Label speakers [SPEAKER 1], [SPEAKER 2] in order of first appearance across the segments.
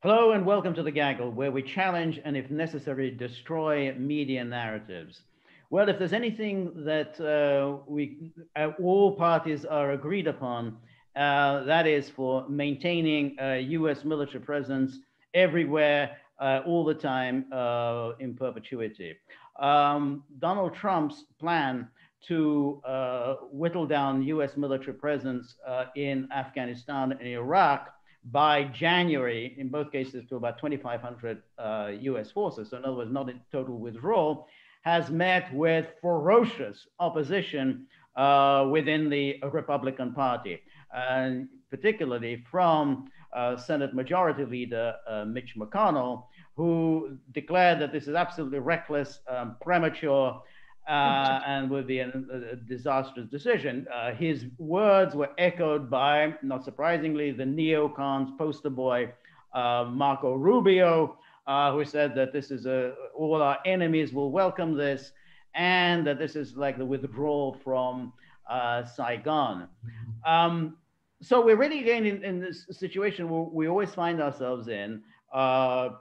[SPEAKER 1] Hello and welcome to the Gaggle, where we challenge and, if necessary, destroy media narratives. Well, if there's anything that all parties are agreed upon, that is for maintaining a U.S. military presence everywhere, all the time, in perpetuity. Donald Trump's plan to whittle down U.S. military presence in Afghanistan and Iraq by January, in both cases, to about 2,500 US forces, so in other words, not in total withdrawal, has met with ferocious opposition within the Republican Party, and particularly from Senate Majority Leader Mitch McConnell, who declared that this is absolutely reckless, premature, and would be a disastrous decision. His words were echoed by, not surprisingly, the neocons poster boy, Marco Rubio, who said that this is all our enemies will welcome this, and that this is like the withdrawal from Saigon. So we're really again in this situation where we always find ourselves in.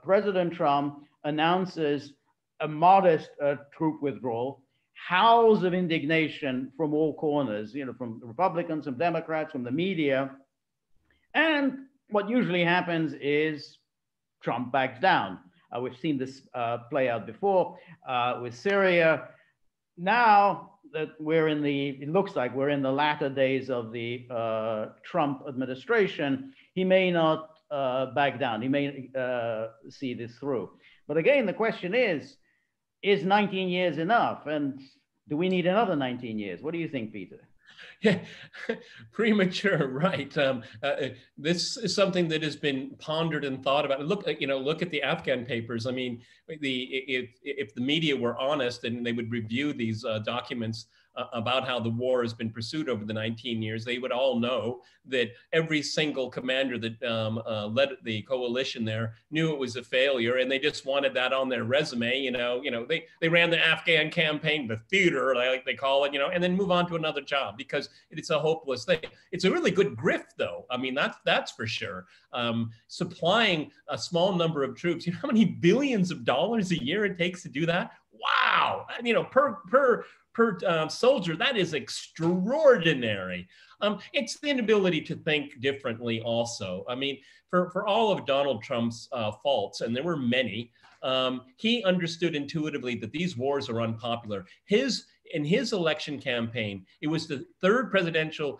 [SPEAKER 1] President Trump announces a modest troop withdrawal, howls of indignation from all corners, from Republicans, from Democrats, from the media. And what usually happens is Trump backs down. We've seen this play out before with Syria. Now that it looks like we're in the latter days of the Trump administration, he may not back down. He may see this through. But again, the question is 19 years enough? And do we need another 19 years? What do you think, Peter?
[SPEAKER 2] Yeah, premature, right? This is something that has been pondered and thought about. Look at the Afghan papers. I mean, if the media were honest and they would review these documents about how the war has been pursued over the 19 years, they would all know that every single commander that led the coalition there knew it was a failure, and they just wanted that on their resume. They ran the Afghan campaign, the theater, like they call it, and then move on to another job because it's a hopeless thing. It's a really good grift, though. I mean, that's for sure. Supplying a small number of troops, how many billions of dollars a year it takes to do that? Wow. Per soldier, that is extraordinary. It's the inability to think differently also. I mean, for all of Donald Trump's faults, and there were many, he understood intuitively that these wars are unpopular. In his election campaign, it was the third presidential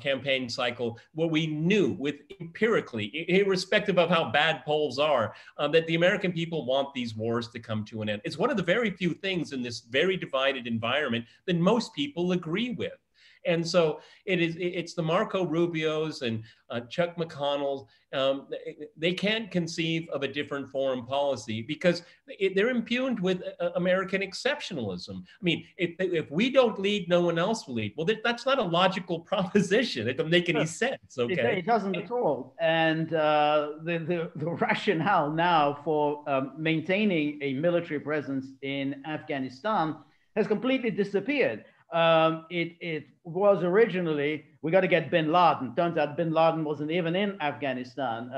[SPEAKER 2] campaign cycle where we knew empirically, irrespective of how bad polls are, that the American people want these wars to come to an end. It's one of the very few things in this very divided environment that most people agree with. And so it's the Marco Rubios and Chuck McConnell. They can't conceive of a different foreign policy because they're impugned with American exceptionalism. I mean, if we don't lead, no one else will lead. Well, that's not a logical proposition. It doesn't make any sense. Okay,
[SPEAKER 1] it doesn't at all. And the rationale now for maintaining a military presence in Afghanistan has completely disappeared. It was originally, we got to get bin Laden. Turns out bin Laden wasn't even in Afghanistan.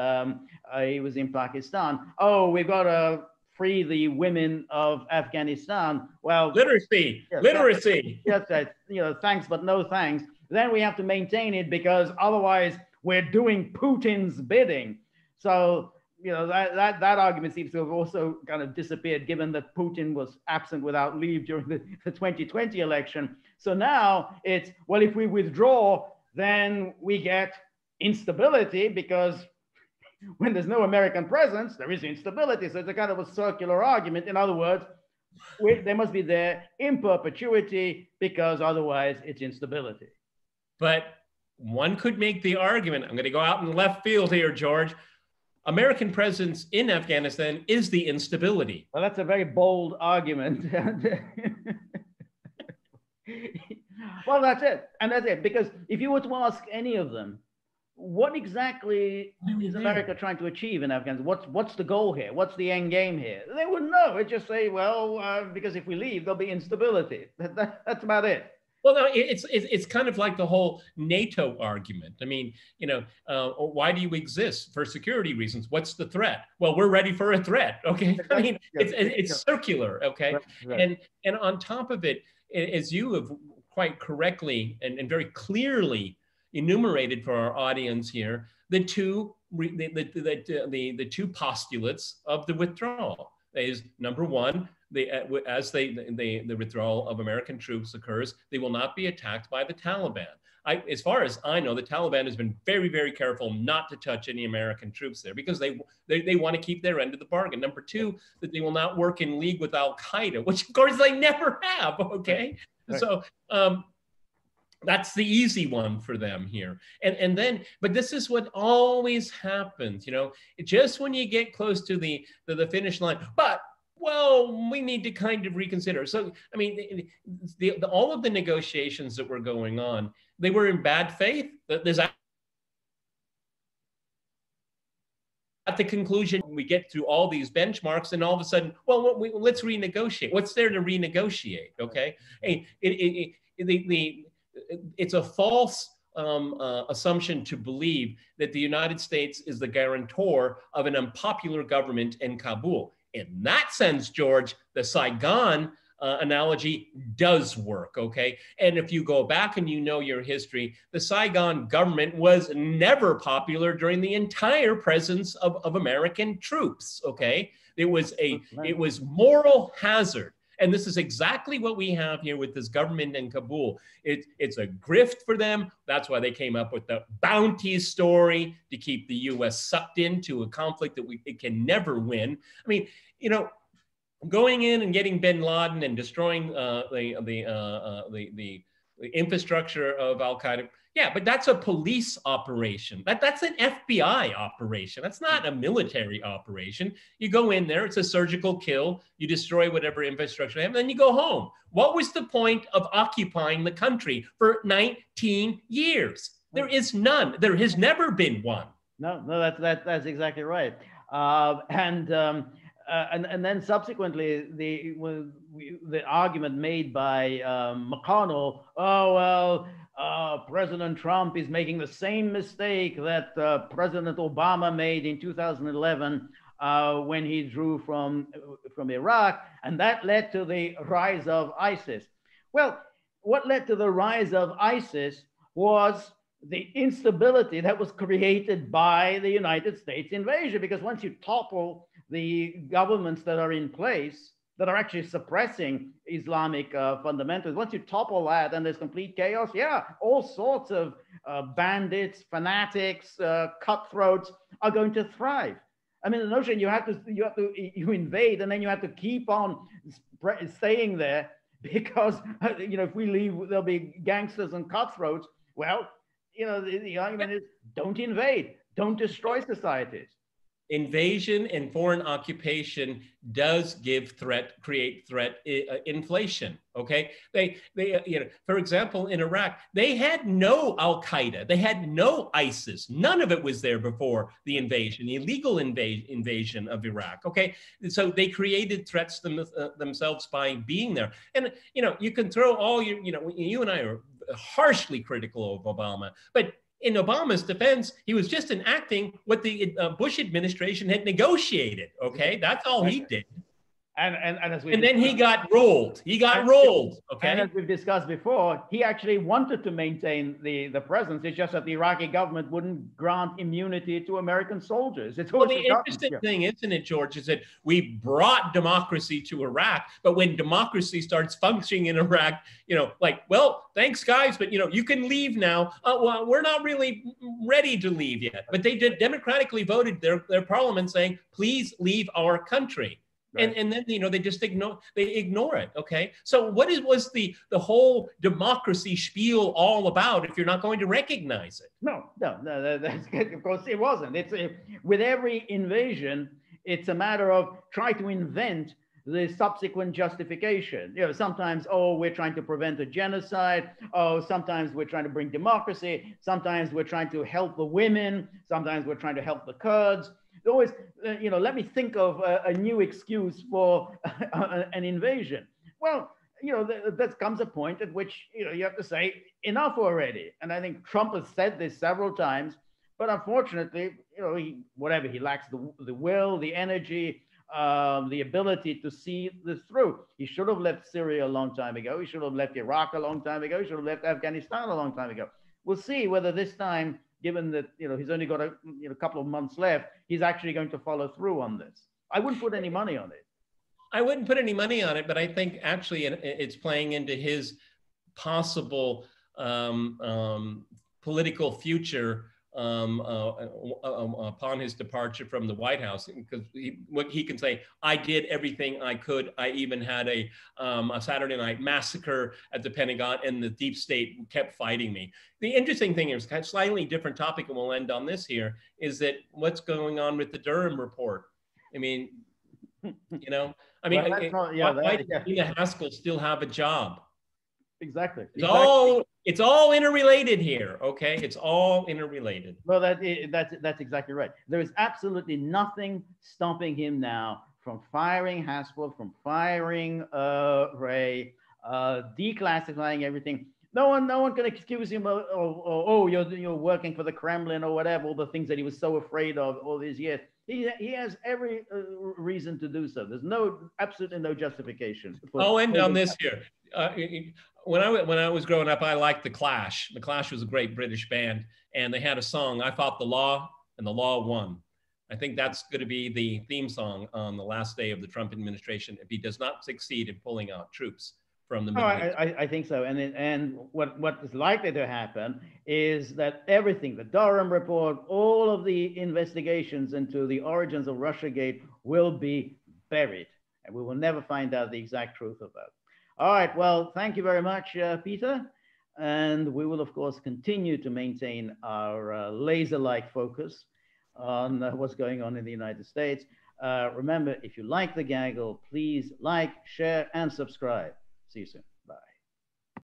[SPEAKER 1] He was in Pakistan. Oh, we got to free the women of Afghanistan. Well,
[SPEAKER 2] literacy.
[SPEAKER 1] Yes, thanks, but no thanks. Then we have to maintain it because otherwise we're doing Putin's bidding. So, that argument seems to have also kind of disappeared, given that Putin was absent without leave during the 2020 election. So now it's, well, if we withdraw, then we get instability, because when there's no American presence, there is instability. So it's a kind of a circular argument. In other words, they must be there in perpetuity because otherwise it's instability.
[SPEAKER 2] But one could make the argument, I'm going to go out in left field here, George, American presence in Afghanistan is the instability.
[SPEAKER 1] Well, that's a very bold argument. Well, that's it. And that's it. Because if you were to ask any of them, what exactly is America trying to achieve in Afghanistan? What's the goal here? What's the end game here? They wouldn't know. They'd just say, well, because if we leave, there'll be instability. That's about it.
[SPEAKER 2] Well, no, it's kind of like the whole NATO argument. I mean, why do you exist? For security reasons. What's the threat? Well, we're ready for a threat. Okay, I mean, it's circular. Okay,
[SPEAKER 1] Right, right.
[SPEAKER 2] and on top of it, as you have quite correctly and very clearly enumerated for our audience here, the two postulates of the withdrawal is number one. The withdrawal of American troops occurs, they will not be attacked by the Taliban. As far as I know, the Taliban has been very, very careful not to touch any American troops there because they want to keep their end of the bargain. Number two, that they will not work in league with Al Qaeda, which of course they never have. Okay, right. So that's the easy one for them here. And then, but this is what always happens, just when you get close to the finish line. But well, we need to kind of reconsider. So, I mean, all of the negotiations that were going on, they were in bad faith. There's at the conclusion, we get through all these benchmarks, and all of a sudden, well, let's renegotiate. What's there to renegotiate? Okay, it's a false assumption to believe that the United States is the guarantor of an unpopular government in Kabul. In that sense, George, the Saigon analogy does work, okay? And if you go back and you know your history, the Saigon government was never popular during the entire presence of American troops, okay? It was moral hazard. And this is exactly what we have here with this government in Kabul. It's a grift for them. That's why they came up with the bounty story to keep the U.S. sucked into a conflict that it can never win. I mean, going in and getting bin Laden and destroying the infrastructure of Al Qaeda. Yeah, but that's a police operation. That's an FBI operation. That's not a military operation. You go in there, it's a surgical kill. You destroy whatever infrastructure they have, and then you go home. What was the point of occupying the country for 19 years? There is none. There has never been one.
[SPEAKER 1] No, that's exactly right. And then subsequently, the argument made by McConnell, President Trump is making the same mistake that President Obama made in 2011 when he drew from Iraq, and that led to the rise of ISIS. Well, what led to the rise of ISIS was the instability that was created by the United States invasion, because once you topple the governments that are in place, that are actually suppressing Islamic fundamentals, once you topple that and there's complete chaos, yeah, all sorts of bandits, fanatics, cutthroats are going to thrive. I mean, the notion you invade and then you have to keep on staying there because if we leave, there'll be gangsters and cutthroats. Well, the argument is don't invade, don't destroy societies.
[SPEAKER 2] Invasion and foreign occupation does create threat inflation. Okay, for example, in Iraq, they had no Al Qaeda, they had no ISIS, none of it was there before the invasion, illegal invasion of Iraq. Okay, so they created threats themselves by being there, and you can throw all your, you and I are harshly critical of Obama, but in Obama's defense, he was just enacting what the Bush administration had negotiated. Okay, that's all he did. And then he got rolled. Okay.
[SPEAKER 1] And as we've discussed before, he actually wanted to maintain the presence. It's just that the Iraqi government wouldn't grant immunity to American soldiers. It's
[SPEAKER 2] the interesting thing, isn't it, George, is that we brought democracy to Iraq, but when democracy starts functioning in Iraq, well, thanks guys, but you can leave now. Well, we're not really ready to leave yet. But they did democratically voted their parliament saying, please leave our country. Right. And then they just ignore it. Okay, so what was the whole democracy spiel all about if you're not going to recognize it?
[SPEAKER 1] No, that's, of course it wasn't. It's with every invasion, it's a matter of trying to invent the subsequent justification. Sometimes, we're trying to prevent a genocide. Sometimes we're trying to bring democracy. Sometimes we're trying to help the women. Sometimes we're trying to help the Kurds. Always, let me think of a new excuse for an invasion. Well, you know, there comes a point at which, you know, you have to say enough already. And I think Trump has said this several times, but unfortunately, you know, whatever, he lacks the will, the energy, the ability to see this through. He should have left Syria a long time ago. He should have left Iraq a long time ago. He should have left Afghanistan a long time ago. We'll see whether this time, given that, you know, he's only got a couple of months left, he's actually going to follow through on this. I wouldn't put any money on it.
[SPEAKER 2] I wouldn't put any money on it, but I think actually it's playing into his possible political future upon his departure from the White House, because he can say, I did everything I could. I even had a Saturday night massacre at the Pentagon, and the deep state kept fighting me. The interesting thing is, kind of slightly different topic, and we'll end on this here, is that what's going on with the Durham report? I mean, you know, I mean, well, why does Gina Haspel still have a job?
[SPEAKER 1] Exactly.
[SPEAKER 2] It's all interrelated here. Okay, it's all interrelated.
[SPEAKER 1] Well, that's exactly right. There is absolutely nothing stopping him now from firing Haspel, from firing Ray, declassifying everything. No one can accuse him of, oh, you're working for the Kremlin or whatever, all the things that he was so afraid of all these years. He has every reason to do so. There's absolutely no justification.
[SPEAKER 2] I'll end on this here. When I was growing up, I liked The Clash. The Clash was a great British band, and they had a song, I Fought the Law, and the Law Won. I think that's going to be the theme song on the last day of the Trump administration if he does not succeed in pulling out troops from the Middle East.
[SPEAKER 1] I think so. And what is likely to happen is that everything, the Durham report, all of the investigations into the origins of Russiagate will be buried, and we will never find out the exact truth of that. All right. Well, thank you very much, Peter. And we will, of course, continue to maintain our laser-like focus on what's going on in the United States. Remember, if you like The Gaggle, please like, share, and subscribe. See you soon.